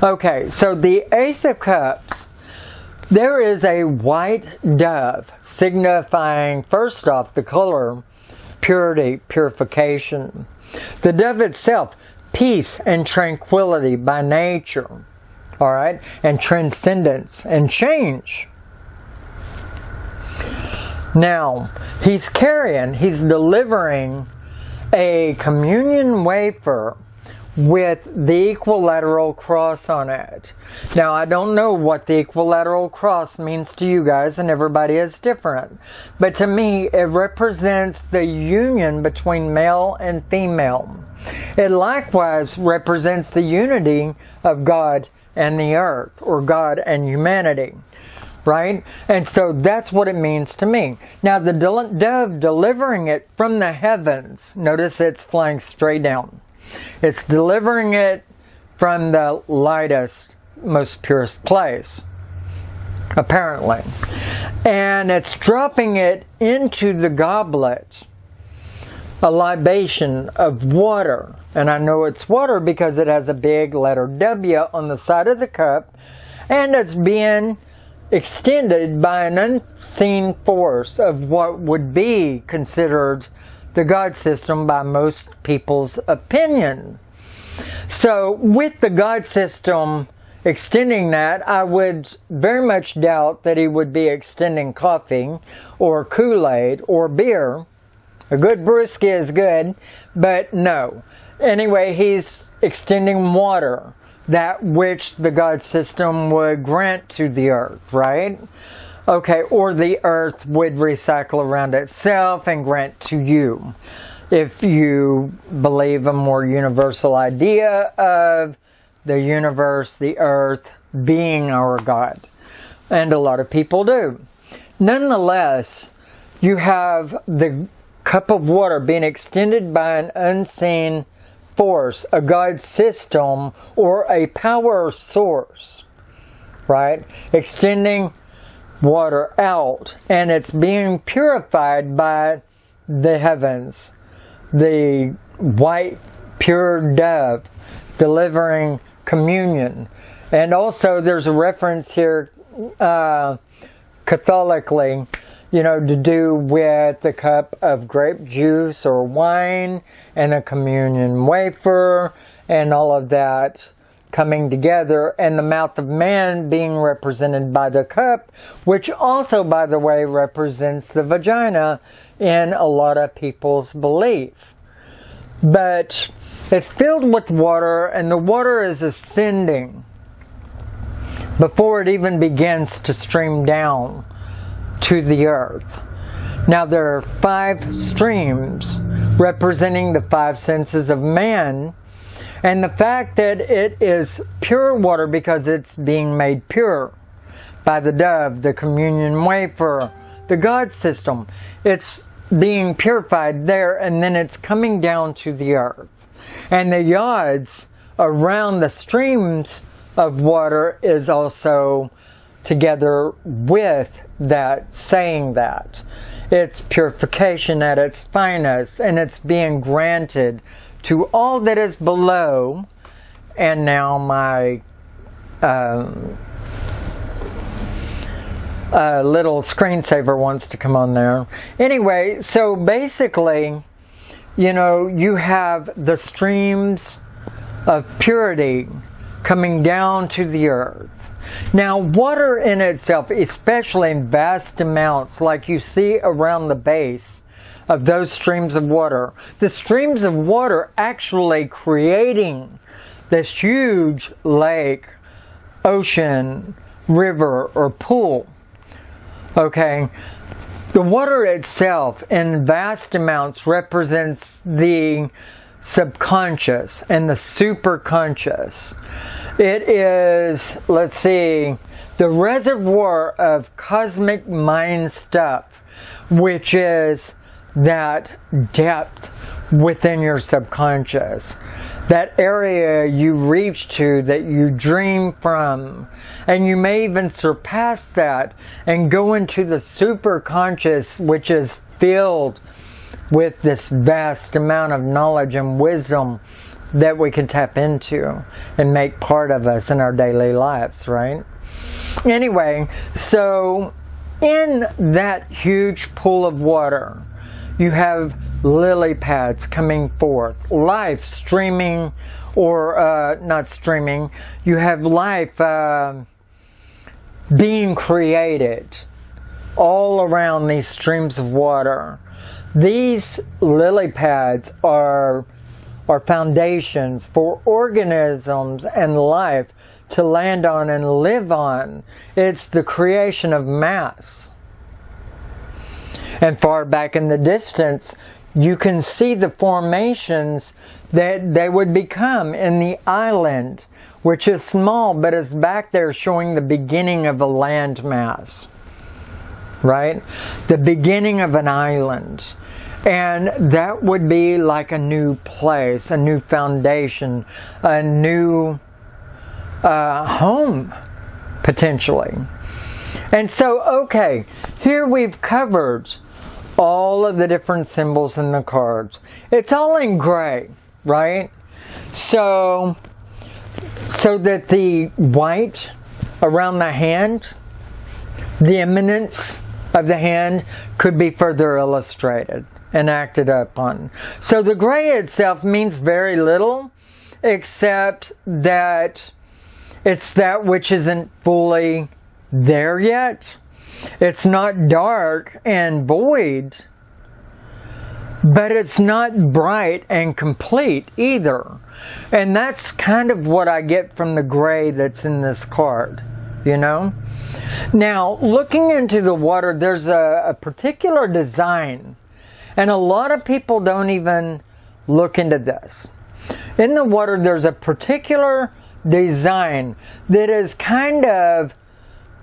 Okay, so the Ace of Cups, there is a white dove signifying, first off, the color, purity, purification. The dove itself, peace and tranquility by nature, all right, and transcendence and change. Now, he's delivering a communion wafer with the equilateral cross on it. Now, I don't know what the equilateral cross means to you guys, and everybody is different. But to me, it represents the union between male and female. It likewise represents the unity of God and the earth, or God and humanity. Right? And so that's what it means to me. Now, the dove delivering it from the heavens, notice it's flying straight down. It's delivering it from the lightest, most purest place, apparently. And it's dropping it into the goblet, a libation of water. And I know it's water because it has a big letter W on the side of the cup, and it's being extended by an unseen force of what would be considered the God system by most people's opinion. So with the God system extending that, I would very much doubt that he would be extending coffee or Kool-Aid or beer. A good brewski is good, but no. Anyway, he's extending water, that which the God system would grant to the earth, right? Okay, or the earth would recycle around itself and grant to you. If you believe a more universal idea of the universe, the earth being our God. And a lot of people do. Nonetheless, you have the cup of water being extended by an unseen force, a God system, or a power source, right? Extending water out, and it's being purified by the heavens. The white, pure dove delivering communion. And also there's a reference here, Catholically, to do with the cup of grape juice or wine and a communion wafer and all of that coming together, and the mouth of man being represented by the cup, which also, by the way, represents the vagina in a lot of people's belief. But it's filled with water, and the water is ascending before it even begins to stream down to the earth. Now, there are 5 streams representing the 5 senses of man, and the fact that it is pure water because it's being made pure by the dove, the communion wafer, the God system. It's being purified there, and then it's coming down to the earth. And the yods around the streams of water is also together with that, saying that. It's purification at its finest, and it's being granted to all that is below. And now my little screensaver wants to come on there. Anyway, so basically, you have the streams of purity coming down to the earth. Now, water in itself, especially in vast amounts like you see around the base of those streams of water, the streams of water actually creating this huge lake, ocean, river, or pool. Okay, the water itself in vast amounts represents the subconscious and the superconscious. It is, let's see, the reservoir of cosmic mind stuff, which is that depth within your subconscious, that area you reach to, that you dream from, and you may even surpass that and go into the superconscious, which is filled with this vast amount of knowledge and wisdom that we can tap into and make part of us in our daily lives, right? Anyway, so in that huge pool of water, you have lily pads coming forth, life streaming, or not streaming, you have life being created all around these streams of water. These lily pads are foundations for organisms and life to land on and live on. It's the creation of mass. And far back in the distance, you can see the formations that they would become in the island, which is small but is back there showing the beginning of a land mass. Right? The beginning of an island. And that would be like a new place, a new foundation, a new home, potentially. And so, okay, here we've covered all of the different symbols in the cards. It's all in gray, right? So that the white around the hand, the eminence of the hand, could be further illustrated and acted upon. So the gray itself means very little, except that it's that which isn't fully there yet. It's not dark and void, but it's not bright and complete either. And that's kind of what I get from the gray that's in this card, you know? Now, looking into the water, there's a particular design, and a lot of people don't even look into this. In the water, there's a particular design that is kind of,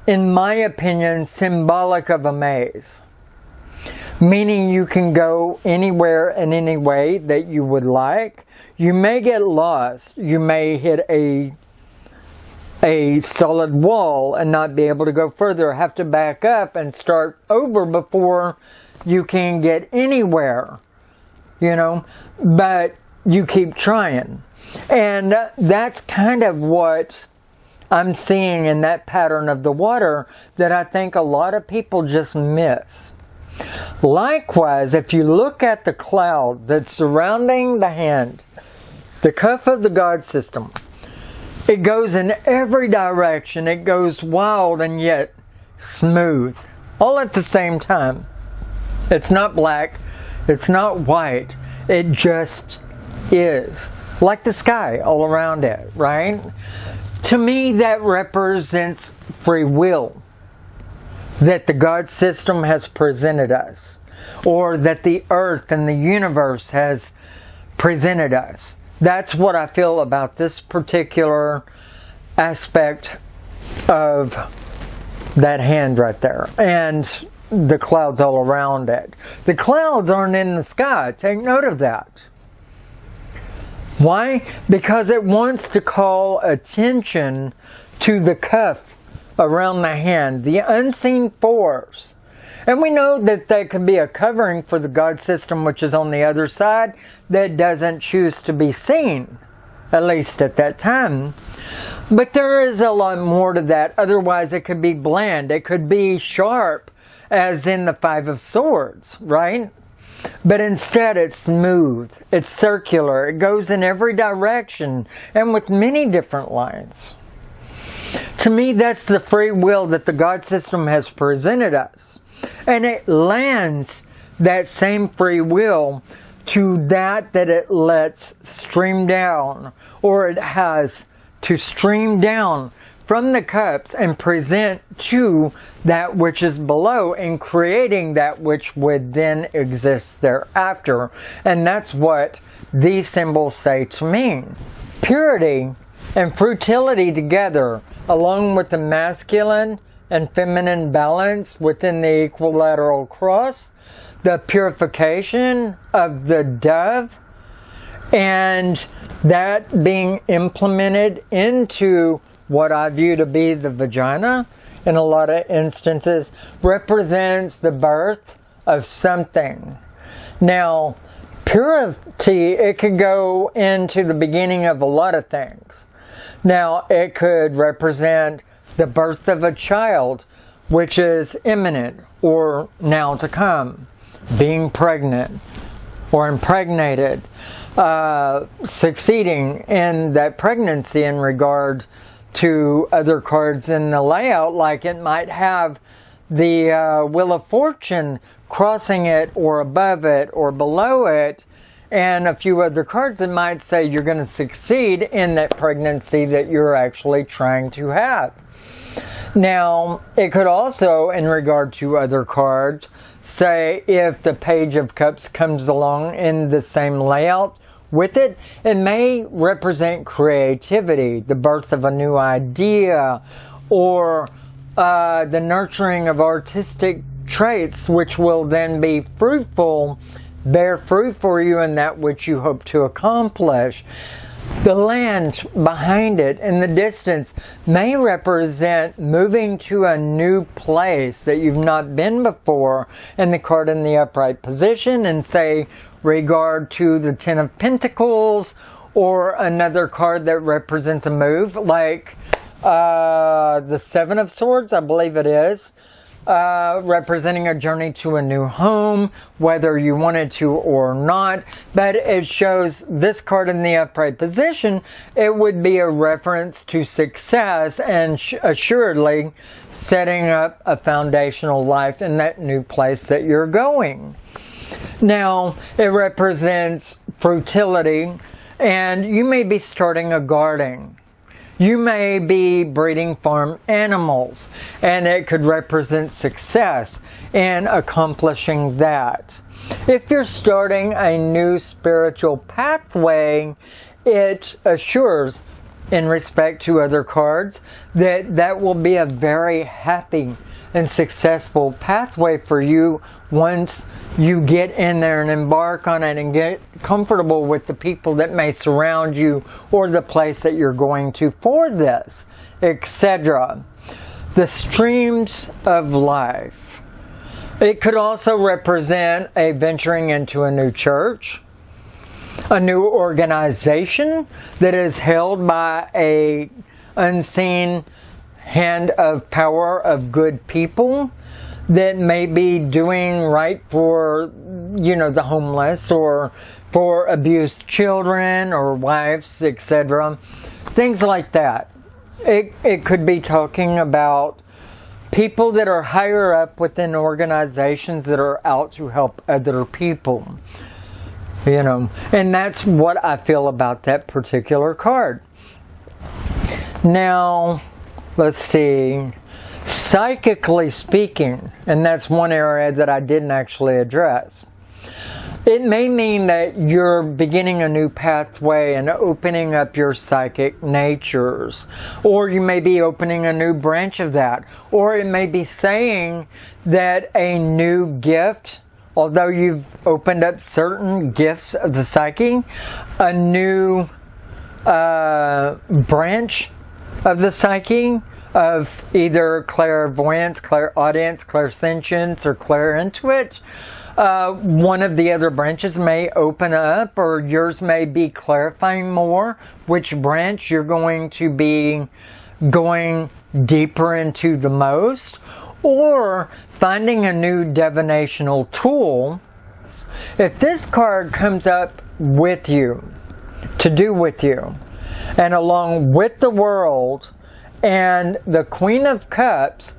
in my opinion, symbolic of a maze. Meaning you can go anywhere in any way that you would like. You may get lost. You may hit a solid wall and not be able to go further. Have to back up and start over before you can get anywhere. You know, but you keep trying. And that's kind of what I'm seeing in that pattern of the water that I think a lot of people just miss. Likewise, if you look at the cloud that's surrounding the hand, the cuff of the God system, it goes in every direction. It goes wild and yet smooth, all at the same time. It's not black, it's not white, it just is. Like the sky all around it, right? To me, that represents free will that the God system has presented us, or that the earth and the universe has presented us. That's what I feel about this particular aspect of that hand right there, and the clouds all around it. The clouds aren't in the sky. Take note of that. Why? Because it wants to call attention to the cuff around the hand, the unseen force. And we know that there could be a covering for the God system, which is on the other side, that doesn't choose to be seen, at least at that time. But there is a lot more to that. Otherwise, it could be bland. It could be sharp, as in the Five of Swords, right? But instead, it's smooth, it's circular, it goes in every direction, and with many different lines. To me, that's the free will that the God system has presented us. And it lands that same free will to that it lets stream down, or it has to stream down from the cups and present to that which is below, and creating that which would then exist thereafter. And that's what these symbols say to me. Purity and frutility together, along with the masculine and feminine balance within the equilateral cross, the purification of the dove, and that being implemented into what I view to be the vagina, in a lot of instances, represents the birth of something. Now, Purity, it could go into the beginning of a lot of things. Now, it could represent the birth of a child, which is imminent or now to come, being pregnant or impregnated, succeeding in that pregnancy in regard to other cards in the layout, like it might have the Wheel of Fortune crossing it or above it or below it, and a few other cards that might say you're going to succeed in that pregnancy that you're actually trying to have. Now, it could also, in regard to other cards, say if the Page of Cups comes along in the same layout with it, it may represent creativity, the birth of a new idea, or the nurturing of artistic traits, which will then be fruitful, bear fruit for you in that which you hope to accomplish. The land behind it in the distance may represent moving to a new place that you've not been before, and the card in the upright position, and say regard to the Ten of Pentacles, or another card that represents a move, like the Seven of Swords, I believe it is, representing a journey to a new home, whether you wanted to or not. But it shows this card in the upright position, it would be a reference to success and assuredly setting up a foundational life in that new place that you're going. Now, it represents fertility, and you may be starting a garden. You may be breeding farm animals, and it could represent success in accomplishing that. If you're starting a new spiritual pathway, it assures, in respect to other cards, that that will be a very happy and successful pathway for you once you get in there and embark on it and get comfortable with the people that may surround you or the place that you're going to for this, etc. The streams of life. It could also represent a venturing into a new church, a new organization that is held by a unseen hand of power of good people that may be doing right for, you know, the homeless, or for abused children or wives, etc. Things like that. It could be talking about people that are higher up within organizations that are out to help other people. You know, and that's what I feel about that particular card. Now, let's see. Psychically speaking, and that's one area that I didn't actually address. It may mean that you're beginning a new pathway and opening up your psychic natures. Or you may be opening a new branch of that. Or it may be saying that a new gift, although you've opened up certain gifts of the psyche, a new branch of the psyche, of either clairvoyance, clairaudience, clairsentience, or clairintuit. One of the other branches may open up, or yours may be clarifying more which branch you're going to be going deeper into the most, or finding a new divinational tool. If this card comes up with you, to do with you, and along with the World, and the Queen of Cups,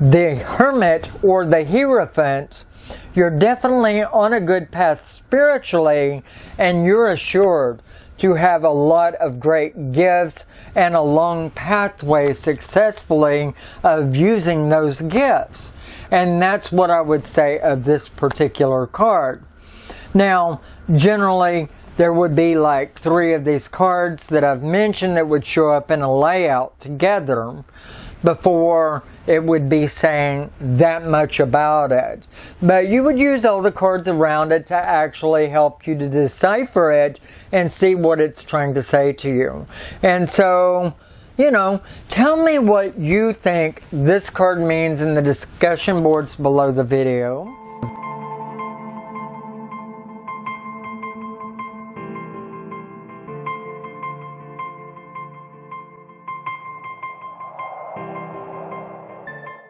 the Hermit, or the Hierophant, you're definitely on a good path spiritually, and you're assured to have a lot of great gifts and a long pathway successfully of using those gifts. And that's what I would say of this particular card. Now, generally, there would be like 3 of these cards that I've mentioned that would show up in a layout together before it would be saying that much about it. But you would use all the cards around it to actually help you to decipher it and see what it's trying to say to you. And so, you know, tell me what you think this card means in the discussion boards below the video.